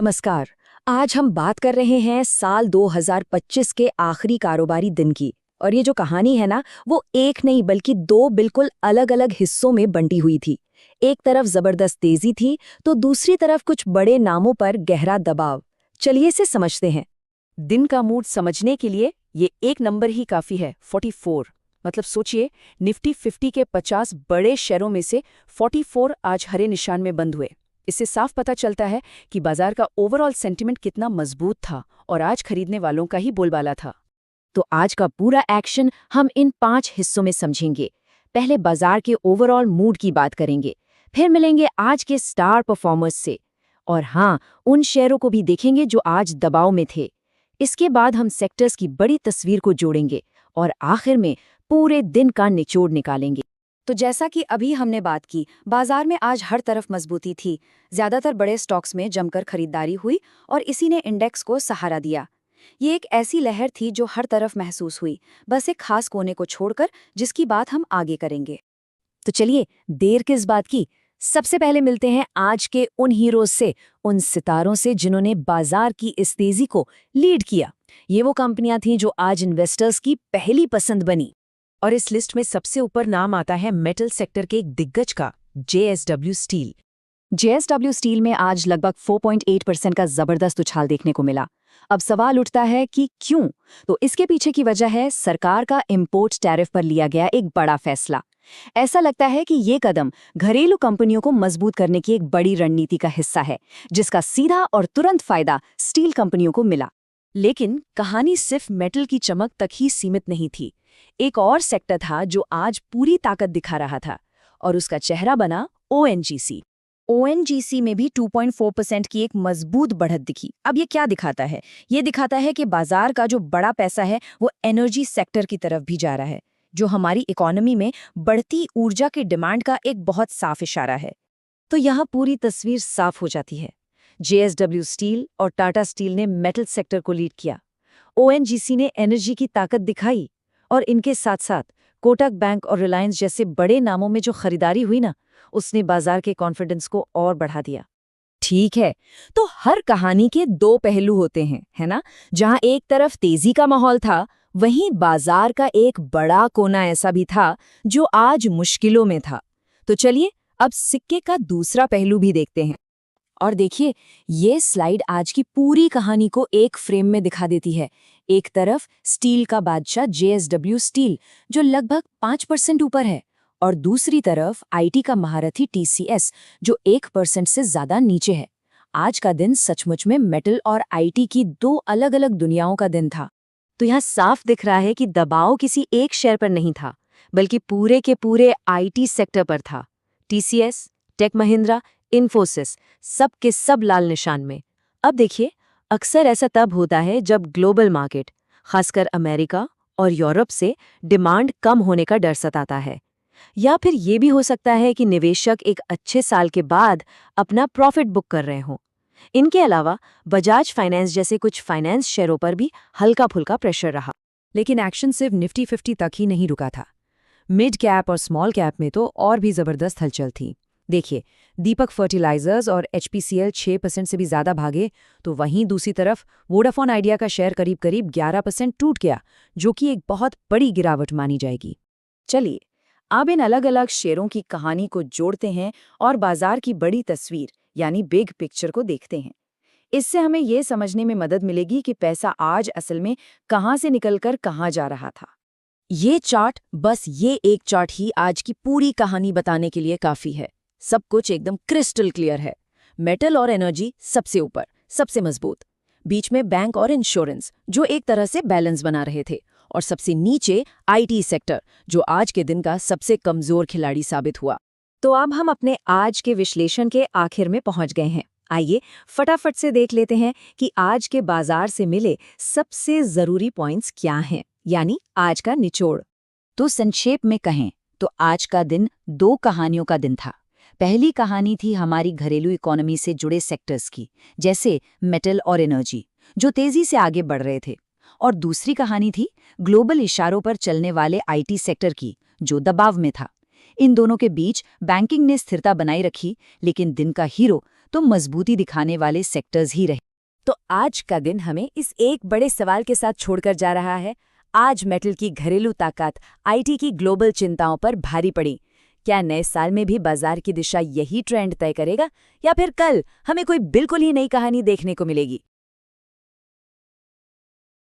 नमस्कार। आज हम बात कर रहे हैं साल 2025 के आखिरी कारोबारी दिन की। और ये जो कहानी है ना, वो एक नहीं बल्कि दो बिल्कुल अलग-अलग हिस्सों में बंटी हुई थी। एक तरफ जबरदस्त तेजी थी, तो दूसरी तरफ कुछ बड़े नामों पर गहरा दबाव। चलिए इसे समझते हैं। दिन का मूड समझने के लिए ये एक नंबर ही काफी है, 44। मतलब सोचिए, निफ्टी 50 के 50 बड़े शेयरों में से 44 आज हरे निशान में बंद हुए। इससे साफ पता चलता है कि बाजार का ओवरऑल सेंटिमेंट कितना मजबूत था और आज खरीदने वालों का ही बोलबाला था। तो आज का पूरा एक्शन हम इन 5 हिस्सों में समझेंगे। पहले बाजार के ओवरऑल मूड की बात करेंगे, फिर मिलेंगे आज के स्टार परफॉर्मर्स से, और हाँ, उन शेयरों को भी देखेंगे जो आज दबाव में थे। इसके बाद हम सेक्टर्स की बड़ी तस्वीर को जोड़ेंगे और आखिर में पूरे दिन का निचोड़ निकालेंगे। तो जैसा कि अभी हमने बात की, बाजार में आज हर तरफ मजबूती थी। ज्यादातर बड़े स्टॉक्स में जमकर खरीदारी हुई और इसी ने इंडेक्स को सहारा दिया। ये एक ऐसी लहर थी जो हर तरफ महसूस हुई, बस एक खास कोने को छोड़कर, जिसकी बात हम आगे करेंगे। तो चलिए, देर किस बात की, सबसे पहले मिलते हैं आज के उन हीरोज से, उन सितारों से जिन्होंने बाजार की इस तेजी को लीड किया। ये वो कंपनियां थीं जो आज इन्वेस्टर्स की पहली पसंद बनी। और इस लिस्ट में सबसे ऊपर नाम आता है मेटल सेक्टर के एक दिग्गज का, JSW स्टील। JSW स्टील में आज लगभग 4.8% का जबरदस्त उछाल देखने को मिला। अब सवाल उठता है कि क्यों? तो इसके पीछे की वजह है सरकार का इंपोर्ट टैरिफ पर लिया गया एक बड़ा फैसला। ऐसा लगता है कि ये कदम घरेलू कंपनियों को मजबूत करने की एक बड़ी रणनीति का हिस्सा है, जिसका सीधा और तुरंत फायदा स्टील कंपनियों को मिला। लेकिन कहानी सिर्फ मेटल की चमक तक ही सीमित नहीं थी। एक और सेक्टर था जो आज पूरी ताकत दिखा रहा था, और उसका चेहरा बना ONGC। ONGC में भी 2.4% की एक मजबूत बढ़त दिखी। अब ये क्या दिखाता है? ये दिखाता है कि बाजार का जो बड़ा पैसा है वो एनर्जी सेक्टर की तरफ भी जा रहा है, जो हमारी इकोनॉमी में बढ़ती ऊर्जा की डिमांड का एक बहुत साफ इशारा है। तो यहाँ पूरी तस्वीर साफ हो जाती है। JSW स्टील और टाटा स्टील ने मेटल सेक्टर को लीड किया, ONGC ने एनर्जी की ताकत दिखाई, और इनके साथ साथ कोटक बैंक और रिलायंस जैसे बड़े नामों में जो खरीदारी हुई ना, उसने बाजार के कॉन्फिडेंस को और बढ़ा दिया। ठीक है, तो हर कहानी के दो पहलू होते हैं, है ना? जहां एक तरफ तेजी का माहौल था, वहीं बाजार का एक बड़ा कोना ऐसा भी था जो आज मुश्किलों में था। तो चलिए, अब सिक्के का दूसरा पहलू भी देखते हैं। और देखिए, ये स्लाइड आज की पूरी कहानी को एक फ्रेम में दिखा देती है। एक तरफ स्टील का बादशाह JSW स्टील, जो लगभग 5% ऊपर है, और दूसरी तरफ IT का महारथी TCS, जो 1% से ज्यादा नीचे है। आज का दिन सचमुच में मेटल और IT की दो अलग-अलग दुनियाओं का दिन था। तो यहाँ साफ दिख रहा है कि दबाव किसी एक शेयर पर नहीं था, बल्कि पूरे के पूरे IT सेक्टर पर था। TCS, टेक महिंद्रा, इन्फोसिस, सब के सब लाल निशान में। अब देखिए, अक्सर ऐसा तब होता है जब ग्लोबल मार्केट, खासकर अमेरिका और यूरोप से डिमांड कम होने का डर सताता है। या फिर ये भी हो सकता है कि निवेशक एक अच्छे साल के बाद अपना प्रॉफिट बुक कर रहे हों। इनके अलावा बजाज फाइनेंस जैसे कुछ फाइनेंस शेयरों पर भी हल्का फुल्का प्रेशर रहा। लेकिन एक्शन सिर्फ निफ्टी 50 तक ही नहीं रुका था। मिड कैप और स्मॉल कैप में तो और भी जबरदस्त हलचल थी। देखिए, दीपक फर्टिलाइजर्स और HPCL 6% से भी ज्यादा भागे, तो वहीं दूसरी तरफ वोडाफोन आइडिया का शेयर करीब करीब 11% टूट गया, जो कि एक बहुत बड़ी गिरावट मानी जाएगी। चलिए, अब इन अलग अलग शेयरों की कहानी को जोड़ते हैं और बाजार की बड़ी तस्वीर यानी बिग पिक्चर को देखते हैं। इससे हमें यह समझने में मदद मिलेगी कि पैसा आज असल में कहां से निकलकर कहां जा रहा था। ये चार्ट, बस ये एक चार्ट ही आज की पूरी कहानी बताने के लिए काफी है। सब कुछ एकदम क्रिस्टल क्लियर है। मेटल और एनर्जी सबसे ऊपर, सबसे मजबूत। बीच में बैंक और इंश्योरेंस, जो एक तरह से बैलेंस बना रहे थे, और सबसे नीचे IT सेक्टर, जो आज के दिन का सबसे कमजोर खिलाड़ी साबित हुआ। तो अब हम अपने आज के विश्लेषण के आखिर में पहुंच गए हैं। आइए फटाफट से देख लेते हैं कि आज के बाजार से मिले सबसे जरूरी पॉइंट्स क्या हैं, यानी आज का निचोड़। तो संक्षेप में कहें तो आज का दिन दो कहानियों का दिन था। पहली कहानी थी हमारी घरेलू इकोनॉमी से जुड़े सेक्टर्स की, जैसे मेटल और एनर्जी, जो तेजी से आगे बढ़ रहे थे। और दूसरी कहानी थी ग्लोबल इशारों पर चलने वाले IT सेक्टर की, जो दबाव में था। इन दोनों के बीच बैंकिंग ने स्थिरता बनाई रखी, लेकिन दिन का हीरो तो मजबूती दिखाने वाले सेक्टर्स ही रहे। तो आज का दिन हमें इस एक बड़े सवाल के साथ छोड़कर जा रहा है। आज मेटल की घरेलू ताकत आईटी की ग्लोबल चिंताओं पर भारी पड़ी। क्या नए साल में भी बाजार की दिशा यही ट्रेंड तय करेगा, या फिर कल हमें कोई बिल्कुल ही नई कहानी देखने को मिलेगी?